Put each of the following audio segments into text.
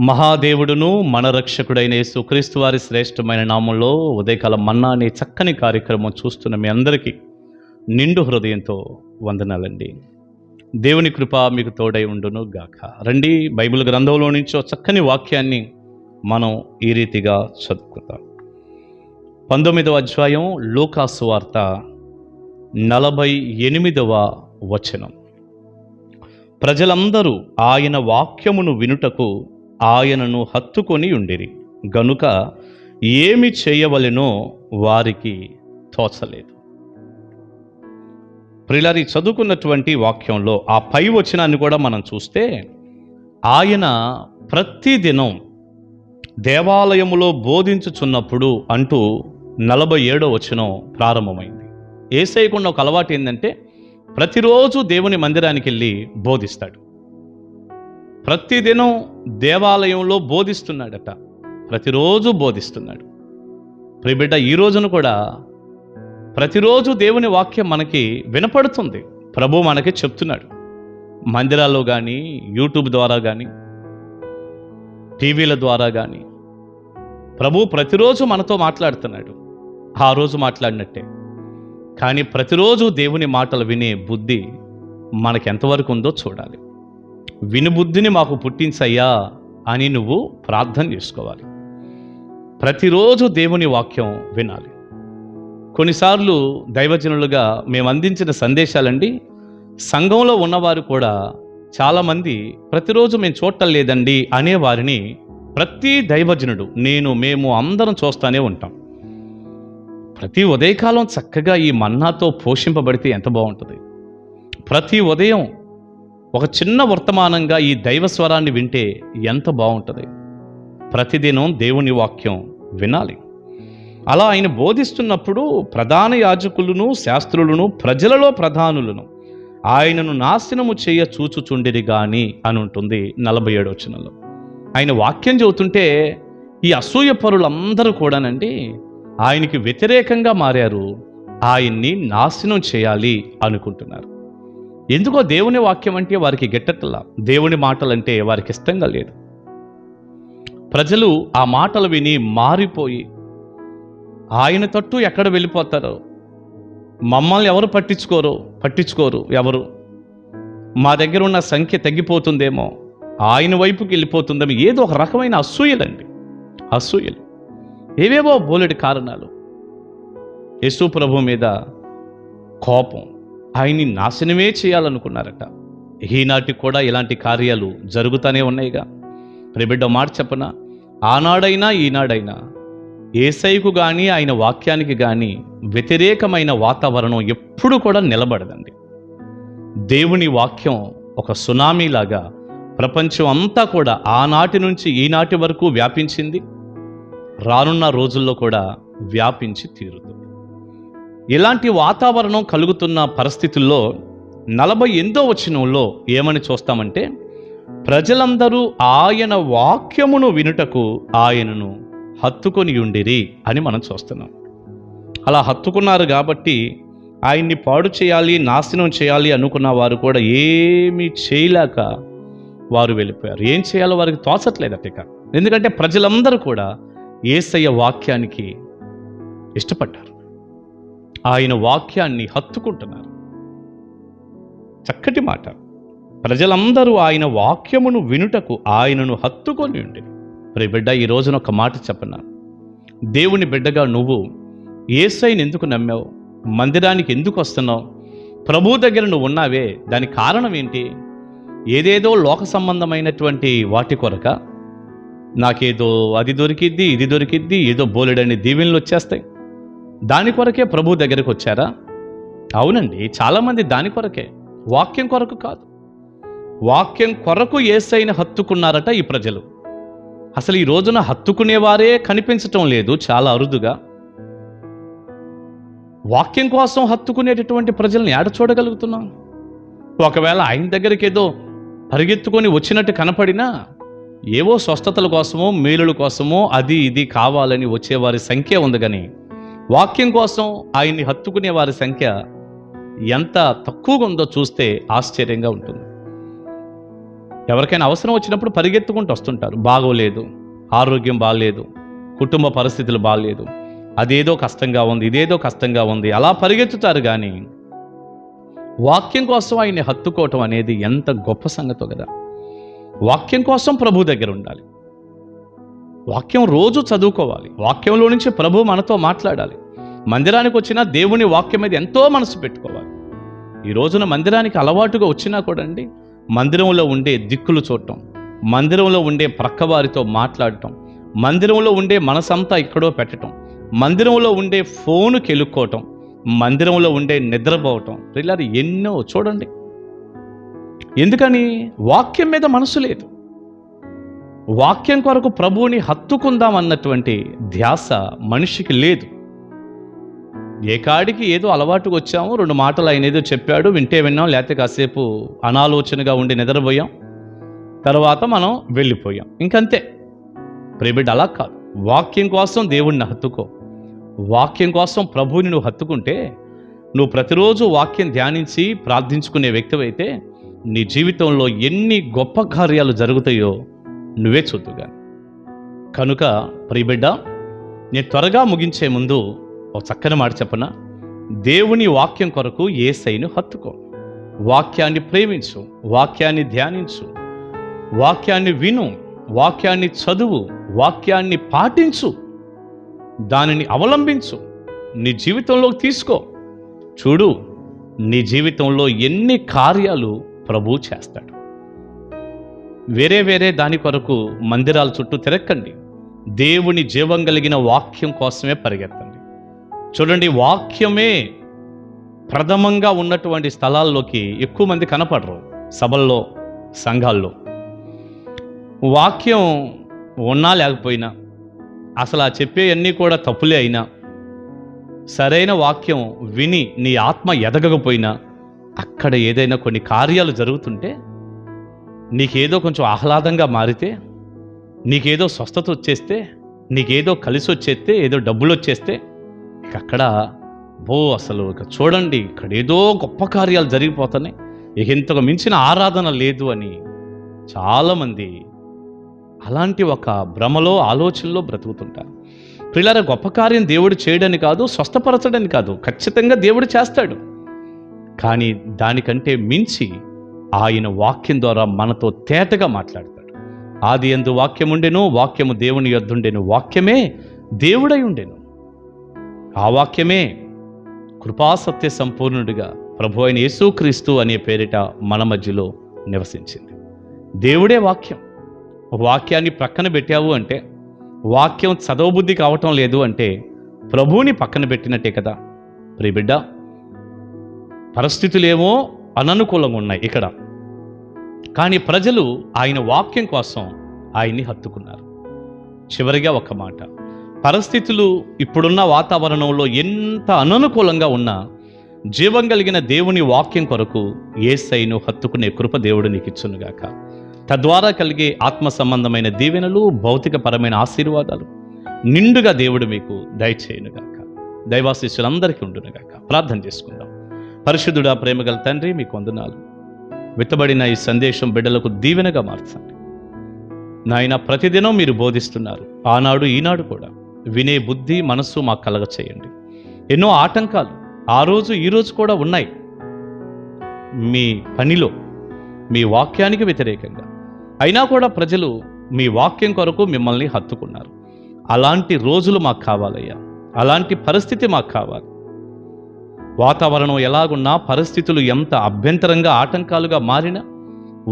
మహాదేవుడును మన రక్షకుడైన యేసుక్రీస్తు వారి శ్రేష్టమైన నామంలో ఉదయకాల మన్నా అనే చక్కని కార్యక్రమం చూస్తున్న మీ అందరికీ నిండు హృదయంతో వందనాలండి. దేవుని కృప మీకు తోడై ఉండును గాక. రండి, బైబిల్ గ్రంథంలో నుంచి ఒక చక్కని వాక్యాన్ని మనం ఈ రీతిగా చదువుకుందాం. 19వ అధ్యాయం లూకాసు వార్త 48వ వచనం. ప్రజలందరూ ఆయన వాక్యమును వినుటకు ఆయనను హత్తుకొని ఉండిరి గనుక ఏమి చేయవలెనో వారికి తోచలేదు. ప్రియులారి, చదువుకున్నటువంటి వాక్యంలో ఆ పై వచనాన్ని కూడా మనం చూస్తే ఆయన ప్రతిదినం దేవాలయములో బోధించుచున్నప్పుడు అంటూ 47వ వచనం ప్రారంభమైంది. యేసయ్యకున్న ఒక అలవాటు ఏంటంటే ప్రతిరోజు దేవుని మందిరానికి వెళ్ళి బోధిస్తాడు. ప్రతిదినం దేవాలయంలో బోధిస్తున్నాడట, ప్రతిరోజు బోధిస్తున్నాడు. ప్రియబిడ్డ, ఈ రోజున కూడా ప్రతిరోజు దేవుని వాక్యం మనకి వినపడుతుంది. ప్రభు మనకి చెప్తున్నాడు. మందిరాల్లో కానీ, యూట్యూబ్ ద్వారా కానీ, టీవీల ద్వారా కానీ ప్రభు ప్రతిరోజు మనతో మాట్లాడుతున్నాడు. ఆ రోజు మాట్లాడినట్టే. కానీ ప్రతిరోజు దేవుని మాటలు వినే బుద్ధి మనకి ఎంతవరకు ఉందో చూడాలి. వినుబుద్ధిని మాకు పుట్టించయ్యా అని నువ్వు ప్రార్థన చేసుకోవాలి. ప్రతిరోజు దేవుని వాక్యం వినాలి. కొన్నిసార్లు దైవజనులుగా మేము అందించిన సందేశాలండి, సంఘంలో ఉన్నవారు కూడా చాలామంది ప్రతిరోజు మేము చూడటం లేదండి అనేవారిని ప్రతి దైవజనుడు, మేము అందరం చూస్తూనే ఉంటాం. ప్రతి ఉదయకాలం చక్కగా ఈ మన్నాతో పోషింపబడితే ఎంత బాగుంటుంది. ప్రతి ఉదయం ఒక చిన్న వర్తమానంగా ఈ దైవ స్వరాన్ని వింటే ఎంత బాగుంటుంది. ప్రతిదినం దేవుని వాక్యం వినాలి. అలా ఆయన బోధిస్తున్నప్పుడు ప్రధాన యాజకులను, శాస్త్రులను, ప్రజలలో ప్రధానులను ఆయనను నాశనము చేయ చూచుచుండిరి గాని అని ఉంటుంది 47వ వచనంలో. ఆయన వాక్యం చెబుతుంటే ఈ అసూయ పరులందరూ కూడానండి ఆయనకి వ్యతిరేకంగా మారారు. ఆయన్ని నాశనం చేయాలి అనుకుంటున్నారు. ఎందుకో దేవుని వాక్యం అంటే వారికి గిట్టట్లా, దేవుని మాటలంటే వారికి ఇష్టంగా లేదు. ప్రజలు ఆ మాటలు విని మారిపోయి ఆయన తట్టు ఎక్కడ వెళ్ళిపోతారో, మమ్మల్ని ఎవరు పట్టించుకోరు ఎవరు, మా దగ్గర ఉన్న సంఖ్య తగ్గిపోతుందేమో, ఆయన వైపుకి వెళ్ళిపోతుందేమో, ఏదో ఒక రకమైన అసూయలండి. అసూయలు, ఏవేవో బోలెడు కారణాలు. యేసు ప్రభు మీద కోపం, ఆయన్ని నాశనమే చేయాలనుకున్నారట. ఈనాటికి కూడా ఇలాంటి కార్యాలు జరుగుతూనే ఉన్నాయిగా. ప్రియబిడ్డ, మాట చెప్పనా, ఆనాడైనా ఈనాడైనా యేసయ్యకు కానీ ఆయన వాక్యానికి కానీ వ్యతిరేకమైన వాతావరణం ఎప్పుడు కూడా నిలబడదండి. దేవుని వాక్యం ఒక సునామీలాగా ప్రపంచం అంతా కూడా ఆనాటి నుంచి ఈనాటి వరకు వ్యాపించింది. రానున్న రోజుల్లో కూడా వ్యాపించి తీరుతుంది. ఇలాంటి వాతావరణం కలుగుతున్న పరిస్థితుల్లో 48వ వచనంలో ఏమని చూస్తామంటే, ప్రజలందరూ ఆయన వాక్యమును వినుటకు ఆయనను హత్తుకొని ఉండిరి అని మనం చూస్తున్నాం. అలా హత్తుకున్నారు కాబట్టి ఆయన్ని పాడు చేయాలి, నాశనం చేయాలి అనుకున్న వారు కూడా ఏమీ చేయలేక వారు వెళ్ళిపోయారు. ఏం చేయాలో వారికి తోచట్లేదట. ఎందుకంటే ప్రజలందరూ కూడా యేసయ్య వాక్యానికి ఇష్టపడ్డారు. ఆయన వాక్యాన్ని హత్తుకుంటున్నారు. చక్కటి మాట. ప్రజలందరూ ఆయన వాక్యమును వినుటకు ఆయనను హత్తుకొని ఉండి. ప్రియ బిడ్డ, ఈ రోజున ఒక మాట చెప్పనా, దేవుని బిడ్డగా నువ్వు యేసయ్యని ఎందుకు నమ్మావు? మందిరానికి ఎందుకు వస్తున్నావు? ప్రభు దగ్గర నువ్వు ఉన్నావే, దానికి కారణం ఏంటి? ఏదేదో లోక సంబంధమైనటువంటి వాటి కొరక, నాకేదో అది దొరికిద్ది, ఇది దొరికిద్ది, ఏదో బోలెడని దీవెనలు వచ్చేస్తాయి, దాని కొరకే ప్రభు దగ్గరికి వచ్చారా? అవునండి, చాలామంది దాని కొరకే, వాక్యం కొరకు కాదు. వాక్యం కొరకు యేసయ్యని హత్తుకున్నారట ఈ ప్రజలు. అసలు ఈ రోజున హత్తుకునేవారే కనిపించటం లేదు, చాలా అరుదుగా. వాక్యం కోసం హత్తుకునేటటువంటి ప్రజల్ని ఏడ చూడగలుగుతున్నాం? ఒకవేళ ఆయన దగ్గరికి ఏదో పరిగెత్తుకొని వచ్చినట్టు కనపడినా ఏవో స్వస్థతల కోసమో, మేలుల కోసమో, అది ఇది కావాలని వచ్చేవారి సంఖ్య ఉంది. కానీ వాక్యం కోసం ఆయన్ని హత్తుకునే వారి సంఖ్య ఎంత తక్కువగా ఉందో చూస్తే ఆశ్చర్యంగా ఉంటుంది. ఎవరికైనా అవసరం వచ్చినప్పుడు పరిగెత్తుకుంటూ వస్తుంటారు. బాగోలేదు, ఆరోగ్యం బాగలేదు, కుటుంబ పరిస్థితులు బాగలేదు, అదేదో కష్టంగా ఉంది, ఇదేదో కష్టంగా ఉంది, అలా పరిగెత్తుతారు. కానీ వాక్యం కోసం ఆయన్ని హత్తుకోవటం అనేది ఎంత గొప్ప సంగతో కదా. వాక్యం కోసం ప్రభు దగ్గర ఉండాలి. వాక్యం రోజు చదువుకోవాలి. వాక్యంలో నుంచి ప్రభు మనతో మాట్లాడాలి. మందిరానికి వచ్చినా దేవుని వాక్యం మీద ఎంతో మనసు పెట్టుకోవాలి. ఈ రోజున మందిరానికి అలవాటుగా వచ్చినా కూడా అండి, మందిరంలో ఉండే దిక్కులు చూడటం, మందిరంలో ఉండే ప్రక్కవారితో మాట్లాడటం, మందిరంలో ఉండే మనసంతా ఎక్కడో పెట్టడం, మందిరంలో ఉండే ఫోనుకి ఎలుక్కోవటం, మందిరంలో ఉండే నిద్రపోవటం, ఇలా ఎన్నో చూడండి. ఎందుకని? వాక్యం మీద మనసు లేదు. వాక్యం కొరకు ప్రభువుని హత్తుకుందాం అన్నటువంటి ధ్యాస మనిషికి లేదు. ఏ కాడికి ఏదో అలవాటుకు వచ్చాము, 2 మాటలు ఆయన ఏదో చెప్పాడు, వింటే విన్నాం, లేకపోతే కాసేపు అనాలోచనగా ఉండి నిద్రపోయాం, తర్వాత మనం వెళ్ళిపోయాం, ఇంకంతే. ప్రియబిడ్డ, అలా కాదు. వాక్యం కోసం దేవుణ్ణి హత్తుకో. వాక్యం కోసం ప్రభువుని నువ్వు హత్తుకుంటే, నువ్వు ప్రతిరోజు వాక్యం ధ్యానించి ప్రార్థించుకునే వ్యక్తివైతే నీ జీవితంలో ఎన్ని గొప్ప కార్యాలు జరుగుతాయో నువ్వే చూద్దుగా. కనుక ప్రియబిడ్డ, నేను త్వరగా ముగించే ముందు ఒక చక్కని మాట చెప్పనా? దేవుని వాక్యం కొరకు యేసయ్యను హత్తుకో. వాక్యాన్ని ప్రేమించు, వాక్యాన్ని ధ్యానించు, వాక్యాన్ని విను, వాక్యాన్ని చదువు, వాక్యాన్ని పాటించు, దానిని అవలంబించు, నీ జీవితంలోకి తీసుకో. చూడు, నీ జీవితంలో ఎన్ని కార్యాలు ప్రభువు చేస్తాడు. వేరే వేరే దాని కొరకు మందిరాల చుట్టూ తిరక్కండి. దేవుని జీవం కలిగిన వాక్యం కోసమే పరిగెత్తండి. చూడండి, వాక్యమే ప్రథమంగా ఉన్నటువంటి స్థలాల్లోకి ఎక్కువ మంది కనపడరు. సభల్లో, సంఘాల్లో వాక్యం ఉన్నా లేకపోయినా, అసలు ఆ చెప్పేవన్నీ కూడా తప్పులే అయినా, సరైన వాక్యం విని నీ ఆత్మ ఎదగకపోయినా, అక్కడ ఏదైనా కొన్ని కార్యాలు జరుగుతుంటే, నీకేదో కొంచెం ఆహ్లాదంగా మారితే, నీకేదో స్వస్థత వచ్చేస్తే, నీకేదో కలిసి వచ్చేస్తే, ఏదో డబ్బులు వచ్చేస్తే, అక్కడ అసలు ఇక చూడండి, ఇక్కడ ఏదో గొప్ప కార్యాలు జరిగిపోతున్నాయి, ఇక ఇంతకు మించిన ఆరాధన లేదు అని చాలామంది అలాంటి ఒక భ్రమలో, ఆలోచనలో బ్రతుకుతుంటారు. పిల్లల గొప్ప కార్యం దేవుడు చేయడని కాదు, స్వస్థపరచడని కాదు, ఖచ్చితంగా దేవుడు చేస్తాడు. కానీ దానికంటే మించి ఆయన వాక్యం ద్వారా మనతో తేటగా మాట్లాడతాడు. ఆది యందు వాక్యం ఉండెను, వాక్యము దేవుని యొద్దుండెను, వాక్యమే దేవుడై ఉండెను. ఆ వాక్యమే కృపాసత్య సంపూర్ణుడిగా ప్రభు అయిన యేసుక్రీస్తు అనే పేరిట మన మధ్యలో నివసించింది. దేవుడే వాక్యం. వాక్యాన్ని ప్రక్కన పెట్టావు అంటే, వాక్యం చదవబుద్ధి కావటం లేదు అంటే ప్రభువుని పక్కన పెట్టినట్టే కదా. ప్రియబిడ్డ, పరిస్థితులేమో అననుకూలంగా ఉన్నాయి ఇక్కడ, కానీ ప్రజలు ఆయన వాక్యం కోసం ఆయన్ని హత్తుకున్నారు. చివరిగా ఒక మాట, పరిస్థితులు ఇప్పుడున్న వాతావరణంలో ఎంత అననుకూలంగా ఉన్నా జీవం కలిగిన దేవుని వాక్యం కొరకు యేసయ్యను హత్తుకునే కృప దేవుడు నీకు ఇచ్చునుగాక. తద్వారా కలిగే ఆత్మ సంబంధమైన దీవెనలు, భౌతికపరమైన ఆశీర్వాదాలు నిండుగా దేవుడు మీకు దయచేయునుగాక. దైవాశీస్సులందరికీ ఉండునుగాక. ప్రార్థన చేసుకుందాం. పరిశుద్ధుడా, ప్రేమగల తండ్రి, మీకు వందనాలు. విత్తబడిన ఈ సందేశం బిడ్డలకు దీవెనగా మార్చండి నాయన. ప్రతిదినం మీరు బోధిస్తున్నారు, ఆనాడు ఈనాడు కూడా వినే బుద్ధి, మనస్సు మాకు కలగ చేయండి. ఎన్నో ఆటంకాలు ఆ రోజు ఈ రోజు కూడా ఉన్నాయి మీ పనిలో, మీ వాక్యానికి వ్యతిరేకంగా. అయినా కూడా ప్రజలు మీ వాక్యం కొరకు మిమ్మల్ని హత్తుకున్నారు. అలాంటి రోజులు మాకు కావాలయ్యా, అలాంటి పరిస్థితి మాకు కావాలి. వాతావరణం ఎలాగున్నా, పరిస్థితులు ఎంత అభ్యంతరంగా, ఆటంకాలుగా మారినా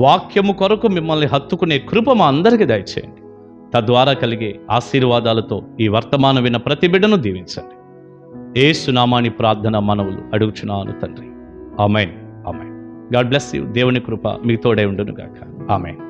వాక్యము కొరకు మిమ్మల్ని హత్తుకునే కృప మా అందరికీ దయచేయండి. తద్వారా కలిగే ఆశీర్వాదాలతో ఈ వర్తమానం విన్న ప్రతి బిడ్డను దీవించండి. యేసు నామాని ప్రార్థన మనవులు అడుగుచున్నాను తండ్రి. Amen, amen. God bless you. దేవుని కృప మీకు తోడై ఉండును గాక. ఆమేన్.